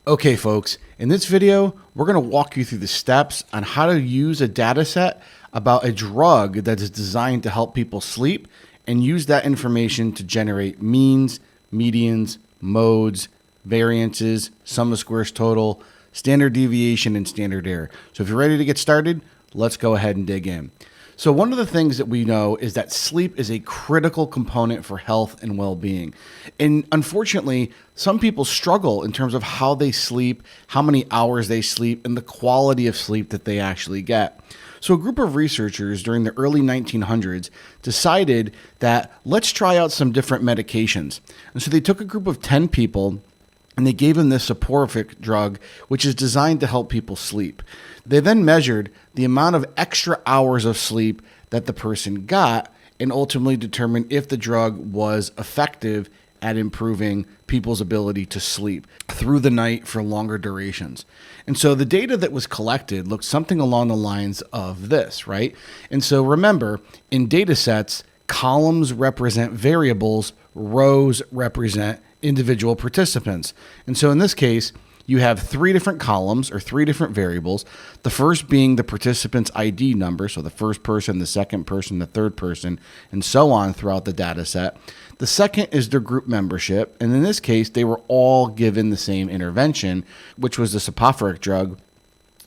Okay, folks, in this video, we're going to walk you through the steps on how to use a data set about a drug that is designed to help people sleep and use that information to generate means, medians, modes, variances, sum of squares total, standard deviation, and standard error. So if you're ready to get started, let's go ahead and dig in. So one of the things that we know is that sleep is a critical component for health and well-being. And unfortunately, some people struggle in terms of how they sleep, how many hours they sleep, and the quality of sleep that they actually get. So a group of researchers during the early 1900s decided that let's try out some different medications. And so they took a group of 10 people and they gave them this soporific drug, which is designed to help people sleep. They then measured the amount of extra hours of sleep that the person got and ultimately determined if the drug was effective at improving people's ability to sleep through the night for longer durations. And so the data that was collected looked something along the lines of this, right? And so remember, in data sets, columns represent variables, rows represent individual participants. And so in this case, you have three different columns or three different variables. The first being the participant's ID number, so the first person, the second person, the third person, and so on throughout the data set. The second is their group membership, and in this case, they were all given the same intervention, which was the soporific drug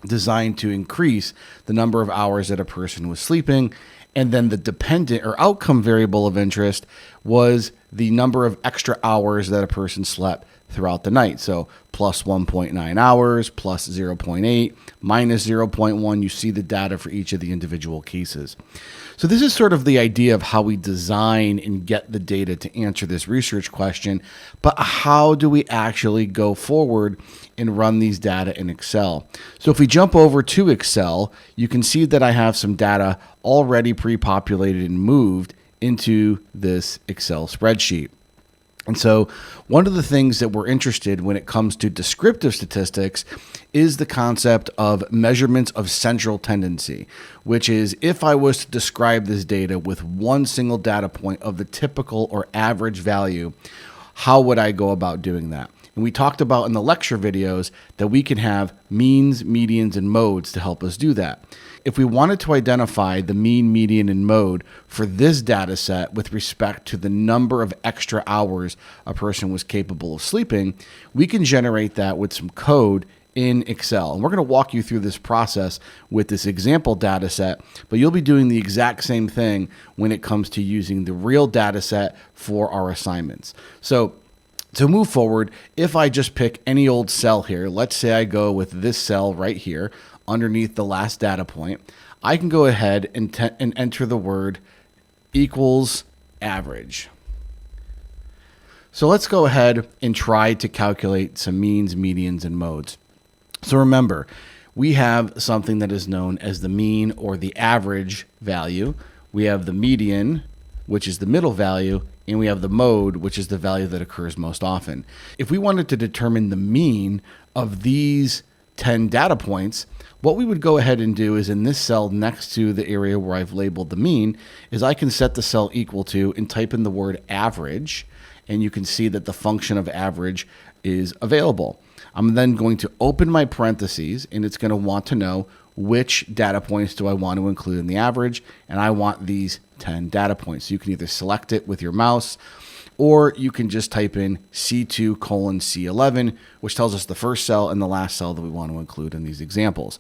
designed to increase the number of hours that a person was sleeping. And then the dependent or outcome variable of interest was the number of extra hours that a person slept throughout the night. So plus 1.9 hours, plus 0.8, minus 0.1. You see the data for each of the individual cases. So this is sort of the idea of how we design and get the data to answer this research question. But how do we actually go forward and run these data in Excel? So if we jump over to Excel, you can see that I have some data already pre-populated and moved into this Excel spreadsheet. And so one of the things that we're interested when it comes to descriptive statistics is the concept of measurements of central tendency, which is if I was to describe this data with one single data point of the typical or average value, how would I go about doing that? And we talked about in the lecture videos that we can have means, medians, and modes to help us do that. If we wanted to identify the mean, median, and mode for this data set with respect to the number of extra hours a person was capable of sleeping, we can generate that with some code in Excel. And we're going to walk you through this process with this example data set, but you'll be doing the exact same thing when it comes to using the real data set for our assignments. So to move forward, if I just pick any old cell here, let's say I go with this cell right here underneath the last data point, I can go ahead and enter the word equals average. So let's go ahead and try to calculate some means, medians, and modes. So remember, we have something that is known as the mean or the average value. We have the median, which is the middle value, and we have the mode, which is the value that occurs most often. If we wanted to determine the mean of these 10 data points, what we would go ahead and do is in this cell next to the area where I've labeled the mean is I can set the cell equal to and type in the word average, and you can see that the function of average is available. I'm then going to open my parentheses, and it's going to want to know which data points do I want to include in the average, and I want these 10 data points. So you can either select it with your mouse, or you can just type in C2 colon C11, which tells us the first cell and the last cell that we want to include in these examples.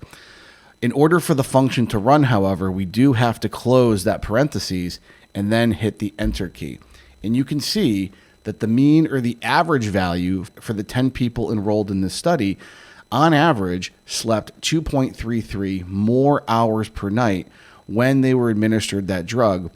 In order for the function to run, however, we do have to close that parentheses and then hit the enter key. And you can see that the mean or the average value for the 10 people enrolled in this study, on average, slept 2.33 more hours per night when they were administered that drug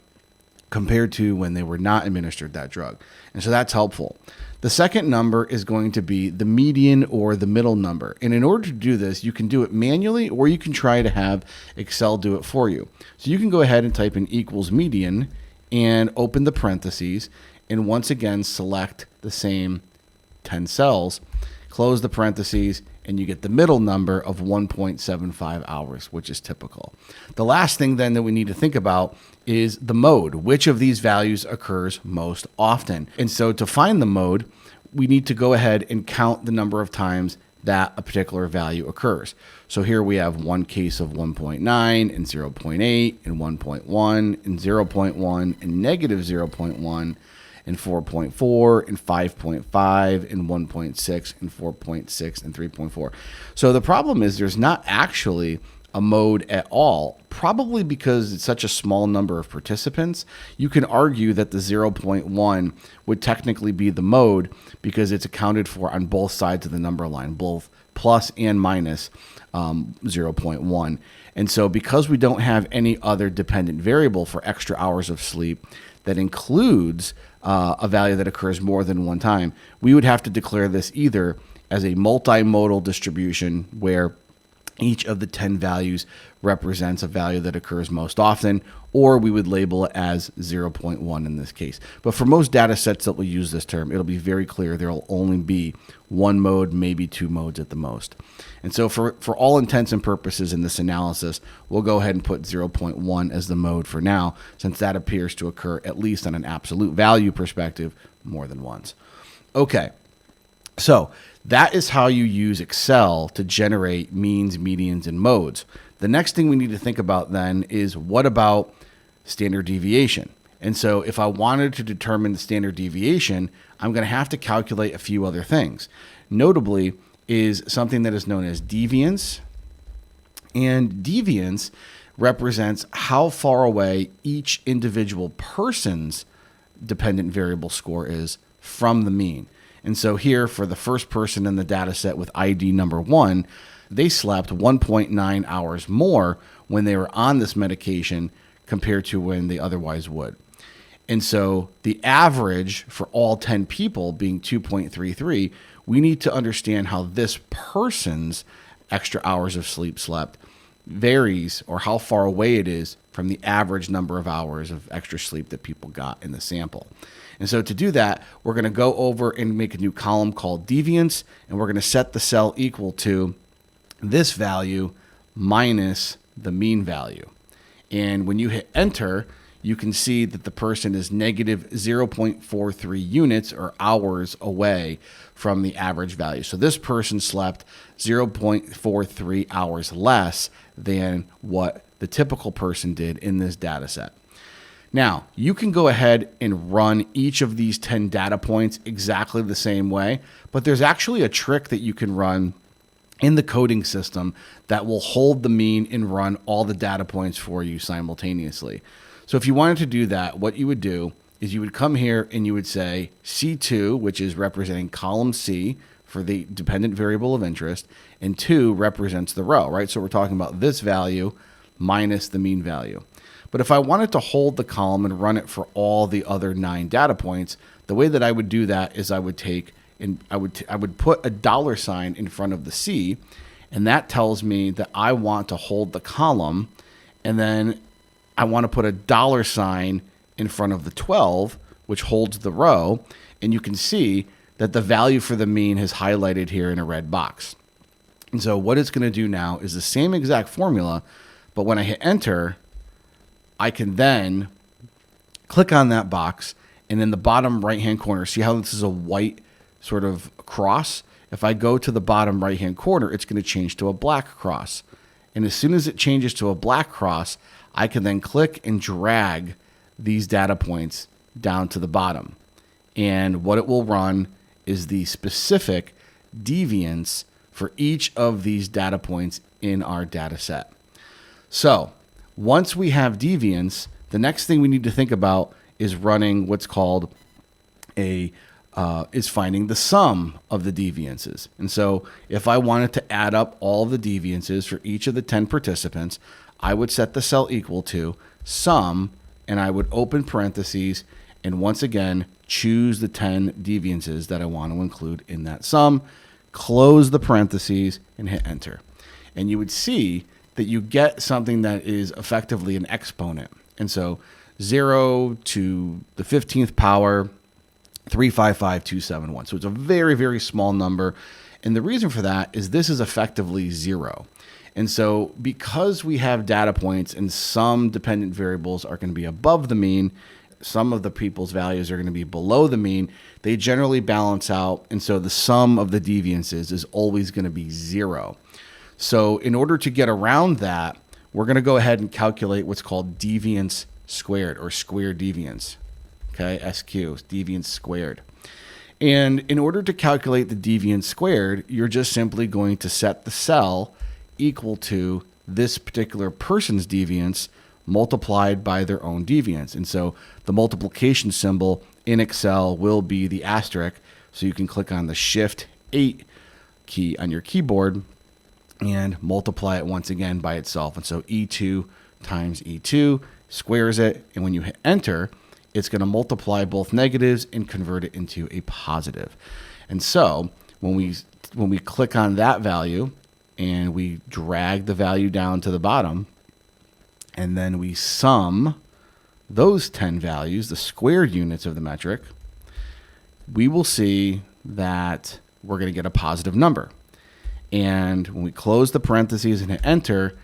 compared to when they were not administered that drug. And so that's helpful. The second number is going to be the median or the middle number. And in order to do this, you can do it manually or you can try to have Excel do it for you. So you can go ahead and type in equals median and open the parentheses and once again select the same 10 cells, close the parentheses, and you get the middle number of 1.75 hours, which is typical. The last thing then that we need to think about is the mode. Which of these values occurs most often? And so to find the mode, we need to go ahead and count the number of times that a particular value occurs. So here we have one case of 1.9 and 0.8 and 1.1 and 0.1 and negative 0.1 and 4.4 and 5.5 and 1.6 and 4.6 and 3.4. So the problem is there's not actually a mode at all, probably because it's such a small number of participants. You can argue that the 0.1 would technically be the mode because it's accounted for on both sides of the number line, both plus and minus 0.1. And so because we don't have any other dependent variable for extra hours of sleep that includes a value that occurs more than one time, we would have to declare this either as a multimodal distribution where each of the 10 values represents a value that occurs most often, or we would label it as 0.1 in this case. But for most data sets that will use this term, it'll be very clear there will only be one mode, maybe two modes at the most. And so for all intents and purposes in this analysis, we'll go ahead and put 0.1 as the mode for now, since that appears to occur, at least on an absolute value perspective, more than once. Okay, so that is how you use Excel to generate means, medians, and modes. The next thing we need to think about then is, what about standard deviation? And so if I wanted to determine the standard deviation, I'm going to have to calculate a few other things. Notably is something that is known as deviance. And deviance represents how far away each individual person's dependent variable score is from the mean. And so here, for the first person in the data set with ID number 1, they slept 1.9 hours more when they were on this medication compared to when they otherwise would. And so the average for all 10 people being 2.33, we need to understand how this person's extra hours of sleep slept varies, or how far away it is from the average number of hours of extra sleep that people got in the sample. And so to do that, we're going to go over and make a new column called deviance, and we're going to set the cell equal to this value minus the mean value. And when you hit enter, you can see that the person is negative 0.43 units or hours away from the average value. So this person slept 0.43 hours less than what the typical person did in this data set. Now, you can go ahead and run each of these 10 data points exactly the same way, but there's actually a trick that you can run in the coding system that will hold the mean and run all the data points for you simultaneously. So if you wanted to do that, what you would do is you would come here and you would say C2, which is representing column C for the dependent variable of interest, and 2 represents the row, right? So we're talking about this value minus the mean value. But if I wanted to hold the column and run it for all the other 9 data points, the way that I would do that is I would take and I would put a $sign in front of the C, and that tells me that I want to hold the column, and then I want to put a $sign in front of the 12, which holds the row, and you can see that the value for the mean is highlighted here in a red box. And so what it's going to do now is the same exact formula, but when I hit enter, I can then click on that box, and in the bottom right-hand corner, see how this is a white sort of cross? If I go to the bottom right-hand corner, it's going to change to a black cross. And as soon as it changes to a black cross, I can then click and drag these data points down to the bottom. And what it will run is the specific deviance for each of these data points in our data set. So once we have deviance, the next thing we need to think about is running what's called is finding the sum of the deviances. And so if I wanted to add up all the deviances for each of the 10 participants, I would set the cell equal to sum, and I would open parentheses, and once again, choose the 10 deviances that I want to include in that sum, close the parentheses, and hit enter. And you would see that you get something that is effectively an exponent. And so 0 to the 15th power, 355,271. So it's a very, very small number. And the reason for that is this is effectively 0. And so because we have data points and some dependent variables are going to be above the mean, some of the people's values are going to be below the mean, they generally balance out. And so the sum of the deviances is always going to be 0. So in order to get around that, we're going to go ahead and calculate what's called deviance squared, or square deviance. Okay, SQ, deviance squared. And in order to calculate the deviance squared, you're just simply going to set the cell equal to this particular person's deviance multiplied by their own deviance. And so the multiplication symbol in Excel will be the asterisk. So you can click on the Shift 8 key on your keyboard and multiply it once again by itself. And so E2 times E2 squares it. And when you hit enter, it's going to multiply both negatives and convert it into a positive. And so when we click on that value and we drag the value down to the bottom, and then we sum those 10 values, the squared units of the metric, we will see that we're going to get a positive number. And when we close the parentheses and hit enter,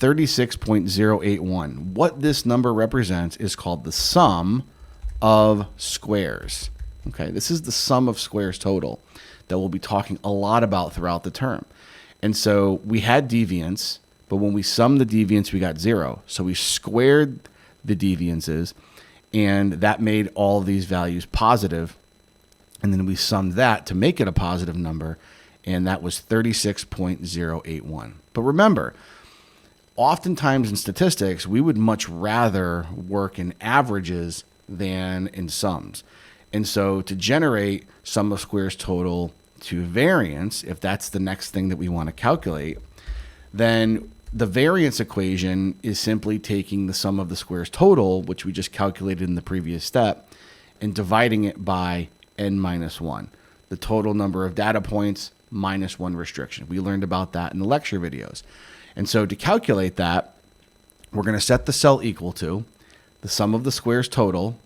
36.081. What this number represents is called the sum of squares. Okay, this is the sum of squares total that we'll be talking a lot about throughout the term. And so we had deviance, but when we summed the deviance, we got 0. So we squared the deviances, and that made all of these values positive. And then we summed that to make it a positive number, and that was 36.081. But remember, oftentimes in statistics, we would much rather work in averages than in sums. And so to generate sum of squares total to variance, if that's the next thing that we want to calculate, then the variance equation is simply taking the sum of the squares total, which we just calculated in the previous step, and dividing it by n minus 1, the total number of data points minus 1 restriction. We learned about that in the lecture videos. And so to calculate that, we're going to set the cell equal to the sum of the squares total,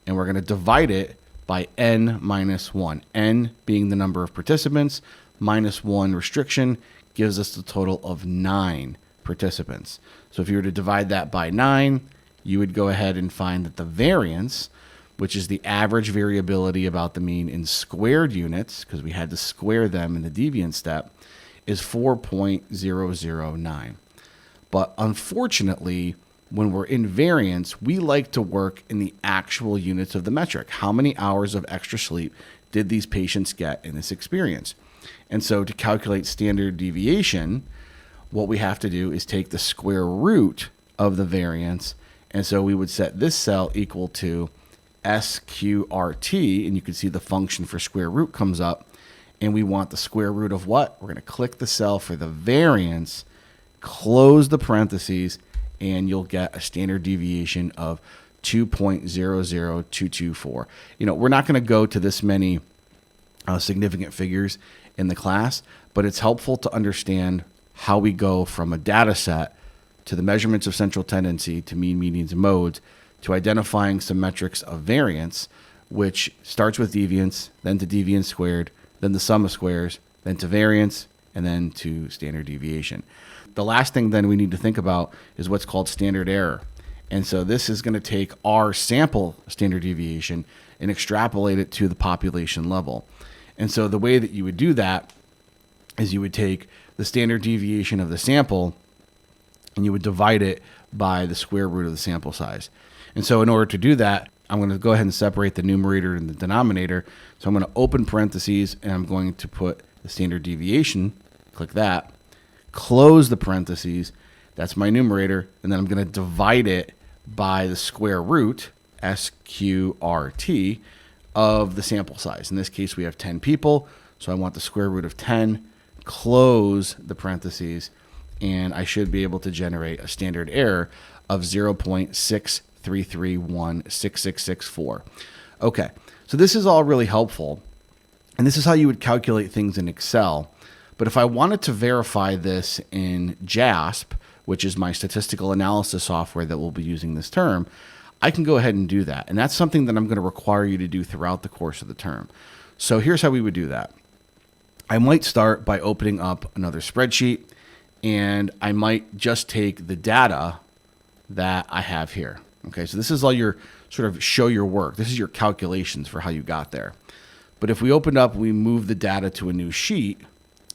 and we're going to divide it by n minus 1, n being the number of participants, minus 1 restriction gives us the total of 9 participants. So if you were to divide that by 9, you would go ahead and find that the variance, which is the average variability about the mean in squared units, because we had to square them in the deviance step, is 4.009. But unfortunately, when we're in variance, we like to work in the actual units of the metric. How many hours of extra sleep did these patients get in this experience? And so to calculate standard deviation, what we have to do is take the square root of the variance. And so we would set this cell equal to SQRT, and you can see the function for square root comes up. And we want the square root of what? We're going to click the cell for the variance, close the parentheses, and you'll get a standard deviation of 2.00224. We're not going to go to this many significant figures in the class, but it's helpful to understand how we go from a data set to the measurements of central tendency to mean, medians, and modes to identifying some metrics of variance, which starts with deviance, then to deviance squared, then the sum of squares, then to variance, and then to standard deviation. The last thing then we need to think about is what's called standard error. And so this is going to take our sample standard deviation and extrapolate it to the population level. And so the way that you would do that is you would take the standard deviation of the sample and you would divide it by the square root of the sample size. And so in order to do that, I'm going to go ahead and separate the numerator and the denominator. So I'm going to open parentheses and I'm going to put the standard deviation, click that, close the parentheses, that's my numerator, and then I'm going to divide it by the square root, SQRT, of the sample size. In this case, we have 10 people, so I want the square root of 10, close the parentheses, and I should be able to generate a standard error of 0.63316664. Okay, so this is all really helpful, and this is how you would calculate things in Excel. But if I wanted to verify this in JASP, which is my statistical analysis software that we'll be using this term, I can go ahead and do that. And that's something that I'm going to require you to do throughout the course of the term. So here's how we would do that. I might start by opening up another spreadsheet, and I might just take the data that I have here. Okay, so this is all your sort of show your work. This is your calculations for how you got there. But if we open up, we move the data to a new sheet,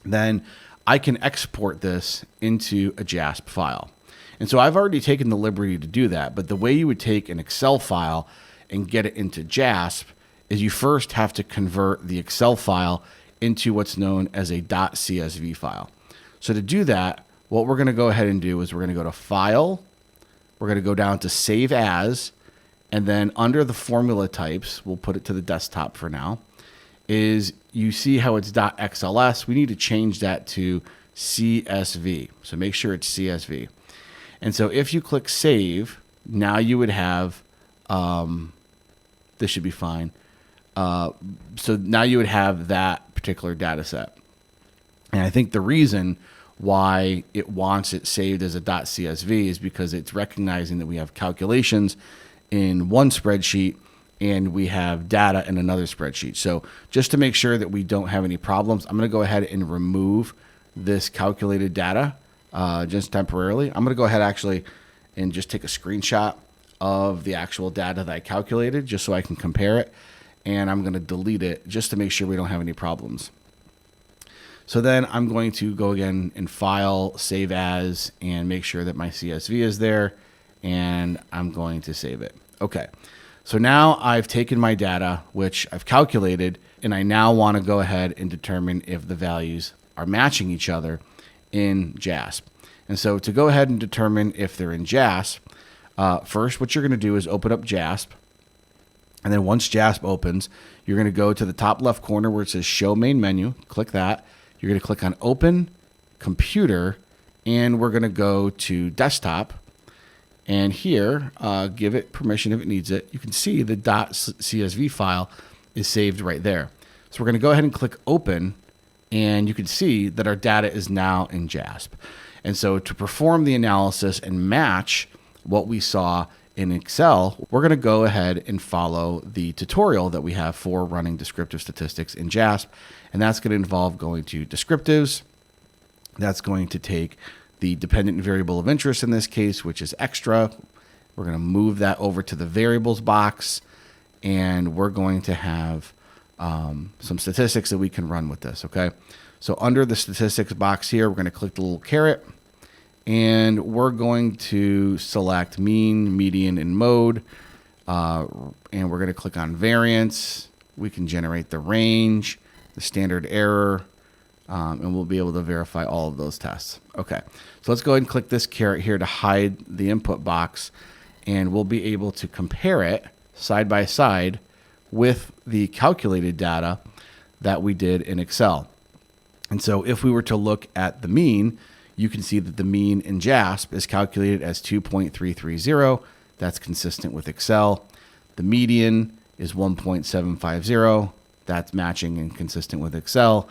then I can export this into a JASP file. And so I've already taken the liberty to do that. But the way you would take an Excel file and get it into JASP is you first have to convert the Excel file into what's known as a .csv file. So to do that, what we're going to go ahead and do is we're going to go to File, we're going to go down to Save As, and then under the formula types, we'll put it to the desktop for now, is you see how it's .xls. We need to change that to CSV. So make sure it's CSV. And so if you click Save, now you would have, this should be fine. So now you would have that particular data set. And I think the reason why it wants it saved as a .csv is because it's recognizing that we have calculations in one spreadsheet and we have data in another spreadsheet. So just to make sure that we don't have any problems, I'm going to go ahead and remove this calculated data just temporarily. I'm going to go ahead actually and just take a screenshot of the actual data that I calculated just so I can compare it. And I'm going to delete it just to make sure we don't have any problems. So then I'm going to go again and File, Save As, and make sure that my CSV is there, and I'm going to save it. Okay, so now I've taken my data, which I've calculated, and I now want to go ahead and determine if the values are matching each other in JASP. And so to go ahead and determine if they're in JASP, first what you're going to do is open up JASP. And then once JASP opens, you're going to go to the top left corner where it says Show Main Menu. Click that. You're going to click on Open, Computer, and we're going to go to Desktop. And here, give it permission if it needs it. You can see the .csv file is saved right there. So we're going to go ahead and click Open, and you can see that our data is now in JASP. And so to perform the analysis and match what we saw in Excel, we're going to go ahead and follow the tutorial that we have for running descriptive statistics in JASP. And that's going to involve going to descriptives. That's going to take the dependent variable of interest in this case, which is extra. We're going to move that over to the variables box. And we're going to have some statistics that we can run with this. Okay. So under the statistics box here, we're going to click the little caret. And we're going to select mean, median, and mode. And we're going to click on variance. We can generate the range, the standard error, and we'll be able to verify all of those tests. Okay, so let's go ahead and click this caret here to hide the input box. And we'll be able to compare it side by side with the calculated data that we did in Excel. And so if we were to look at the mean, you can see that the mean in JASP is calculated as 2.330. That's consistent with Excel. The median is 1.750. That's matching and consistent with Excel.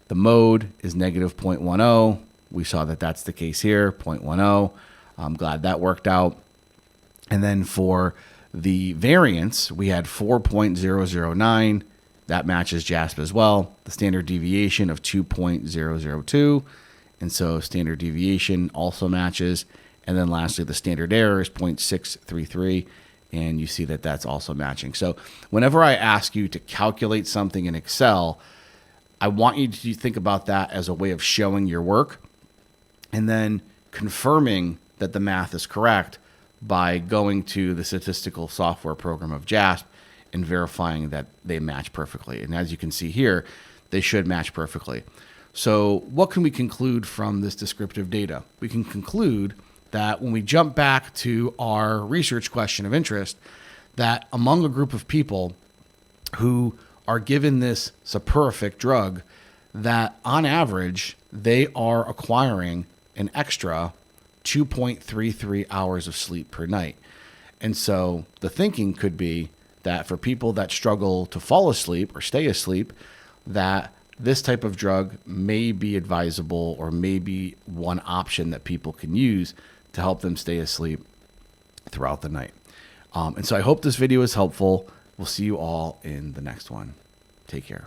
The mode is negative 0.10. We saw that that's the case here, 0.10. I'm glad that worked out. And then for the variance, we had 4.009. That matches JASP as well. The standard deviation of 2.002. And so standard deviation also matches. And then lastly, the standard error is 0.633. And you see that that's also matching. So whenever I ask you to calculate something in Excel, I want you to think about that as a way of showing your work and then confirming that the math is correct by going to the statistical software program of JASP and verifying that they match perfectly. And as you can see here, they should match perfectly. So what can we conclude from this descriptive data? We can conclude that when we jump back to our research question of interest, that among a group of people who are given this soporific drug, that on average, they are acquiring an extra 2.33 hours of sleep per night. And so the thinking could be that for people that struggle to fall asleep or stay asleep, that this type of drug may be advisable or may be one option that people can use to help them stay asleep throughout the night. And so I hope this video is helpful. We'll see you all in the next one. Take care.